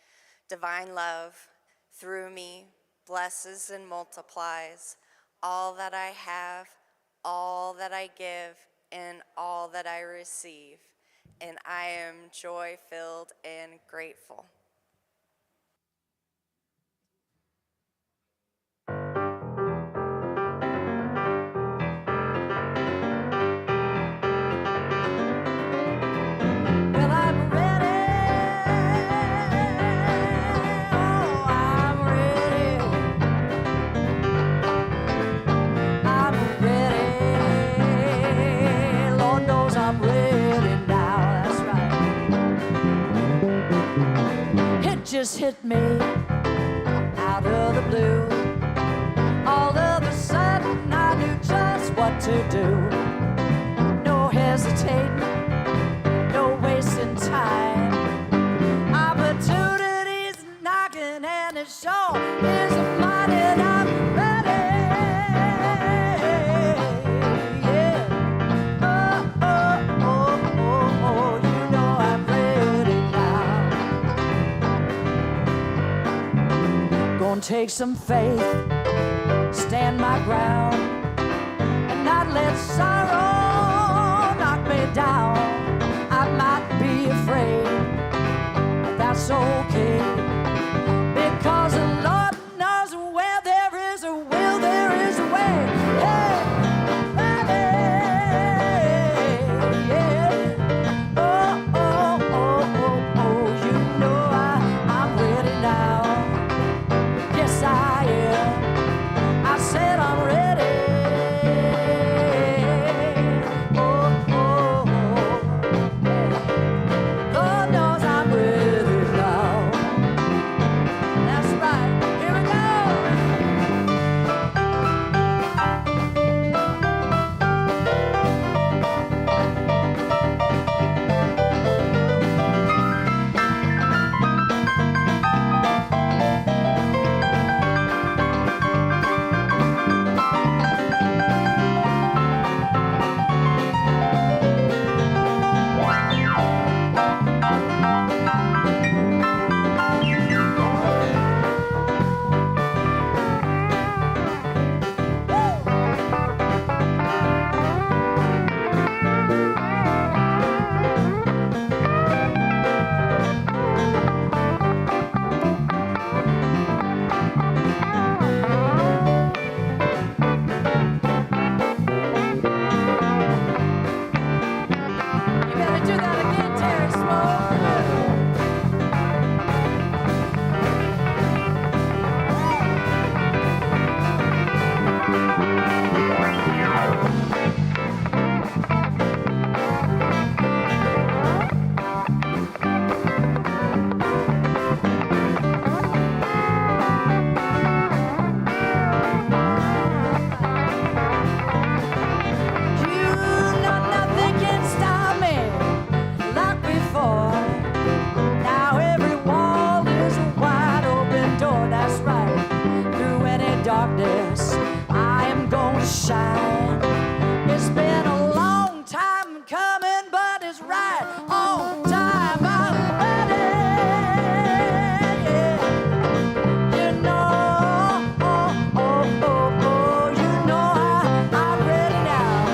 divine love through me blesses and multiplies all that I have, all that I give, and all that I receive. And I am joy-filled and grateful. Well, I'm ready. Oh, I'm ready. I'm ready. Lord knows I'm ready now. That's right. It just hit me out of the blue. All of a sudden, I knew just what to do. No hesitating. No wasting time. Opportunities knocking, and it sure is a fight, and I'm ready. Yeah. Oh, oh, oh, oh, oh, you know I'm ready now. Gonna take some faith, stand my ground, and not let sorrow knock me down. I might be afraid, but that's okay, because the Lord knows where there is a will, there is a way. Hey, ready, yeah. Oh, oh, oh, oh, oh, you know I'm ready now. Yes, I am. I said I'm ready. Oh, oh, oh. Lord knows I'm ready now. shine. It's been a long time coming, but it's right on time. I'm ready. Yeah. You know, you know I'm ready now.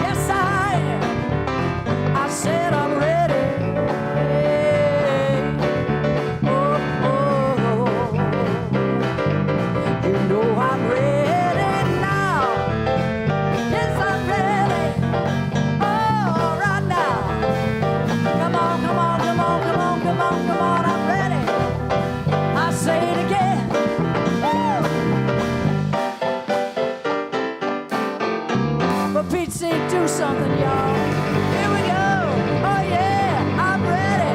Yes, I am. I said I'm ready. You know I'm ready now. Yes, I'm ready. Oh, right now. Come on, come on, come on, come on, come on, come on. I'm ready. I say it again. Woo! For Pete's sake, do something, y'all. Here we go. Oh, yeah, I'm ready.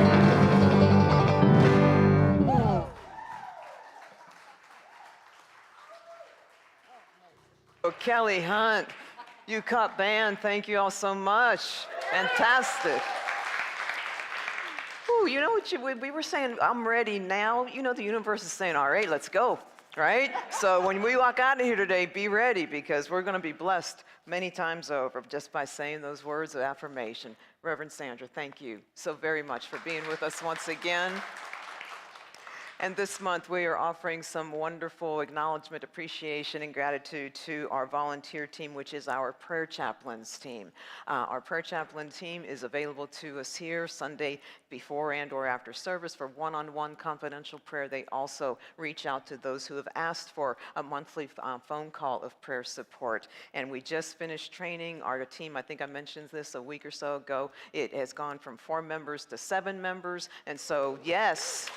Oh, Kelly Hunt, UCOP band, thank you all so much. Fantastic. Ooh, you know what we were saying, I'm ready now. You know, the universe is saying, all right, let's go, right? So when we walk out of here today, be ready, because we're going to be blessed many times over just by saying those words of affirmation. Reverend Sandra, thank you so very much for being with us once again. And this month, we are offering some wonderful acknowledgement, appreciation, and gratitude to our volunteer team, which is our prayer chaplains team. Our prayer chaplain team is available to us here Sunday before and or after service for one-on-one confidential prayer. They also reach out to those who have asked for a monthly phone call of prayer support. And we just finished training our team. I think I mentioned this a week or so ago. It has gone from 4 members to 7 members. And so, yes.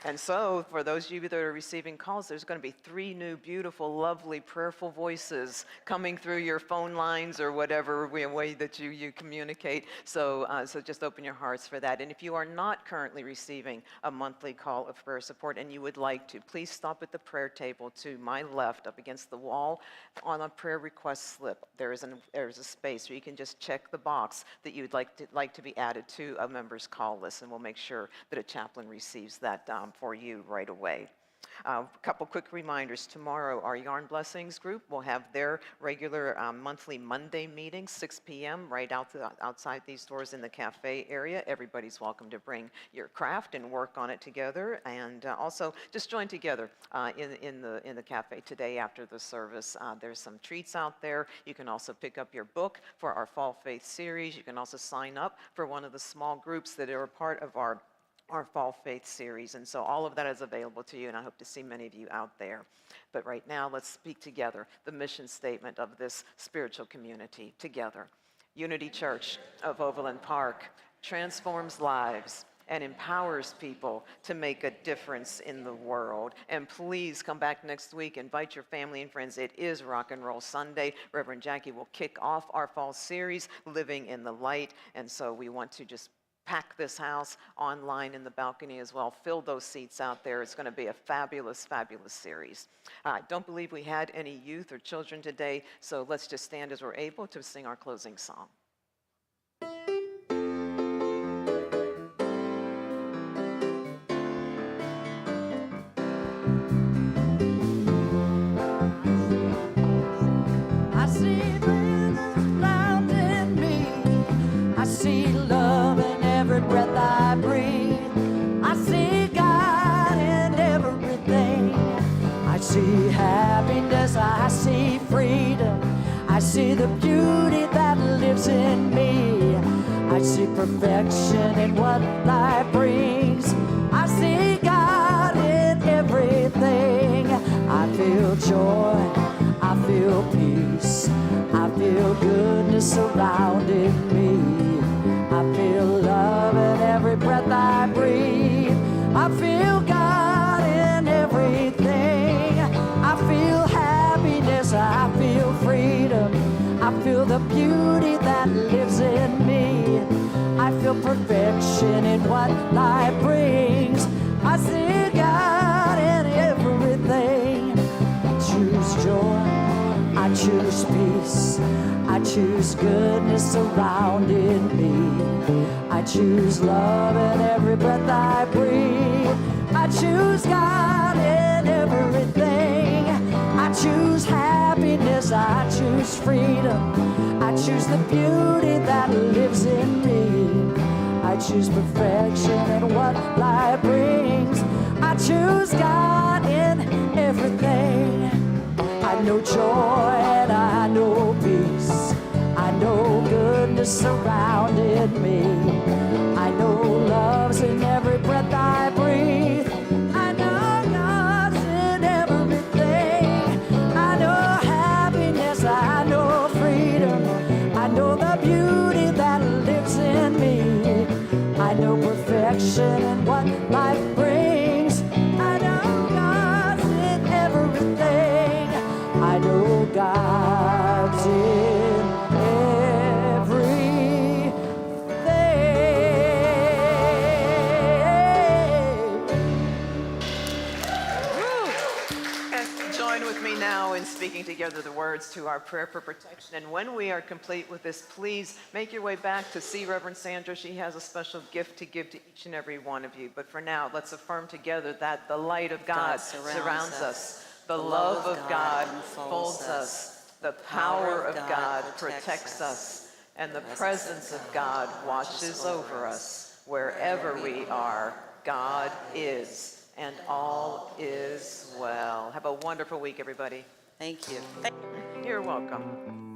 And so, for those of you that are receiving calls, there's going to be 3 new, beautiful, lovely, prayerful voices coming through your phone lines or whatever way that you communicate. So just open your hearts for that. And if you are not currently receiving a monthly call of prayer support and you would like to, please stop at the prayer table to my left, up against the wall, on a prayer request slip. There's a space where you can just check the box that you'd like to be added to a member's call list, and we'll make sure that a chaplain receives that for you right away. A couple quick reminders. Tomorrow, our Yarn Blessings group will have their regular monthly Monday meeting, 6 p.m., right outside these doors in the cafe area. Everybody's welcome to bring your craft and work on it together. And also, just join together in the cafe today after the service. There's some treats out there. You can also pick up your book for our Fall Faith series. You can also sign up for one of the small groups that are a part of our Fall Faith series. And so all of that is available to you, and I hope to see many of you out there. But right now, let's speak together the mission statement of this spiritual community together. Unity Church of Overland Park transforms lives and empowers people to make a difference in the world. And please come back next week. Invite your family and friends. It is Rock and Roll Sunday. Reverend Jackie will kick off our fall series, Living in the Light. And so we want to just pack this house online in the balcony as well. Fill those seats out there. It's going to be a fabulous, fabulous series. I don't believe we had any youth or children today, so let's just stand as we're able to sing our closing song. I see rhythm round in me. I see love in every breath I breathe. I see God in everything. I see happiness. I see freedom. I see the beauty that lives in me. I see perfection in what life brings. I see God in everything. I feel joy. I feel peace. I feel goodness surrounding me. I feel love in every breath I breathe. I feel God in everything. I feel happiness. I feel freedom. I feel the beauty that lives in me. I feel perfection in what life brings. I see God in everything. I choose joy. I choose peace. I choose goodness surrounding me. I choose love in every breath I breathe. I choose God in everything. I choose happiness, I choose freedom. I choose the beauty that lives in me. I choose perfection and what life brings. I choose God in everything. I know joy and I know peace. I know goodness surrounded me. I know love's in every breath I breathe. I know God's in everything. I know happiness, I know freedom. I know the beauty that lives in me. I know perfection and what life brings. I know God's in everything. I know God's in And join with me now in speaking together the words to our prayer for protection. And when we are complete with this, please make your way back to see Reverend Sandra. She has a special gift to give to each and every one of you. But for now, let's affirm together that the light of God surrounds us. The love of God enfolds us. The power of God protects us. And the presence of God watches over us. Wherever we are, God is. And all is well. Have a wonderful week, everybody. Thank you. You're welcome.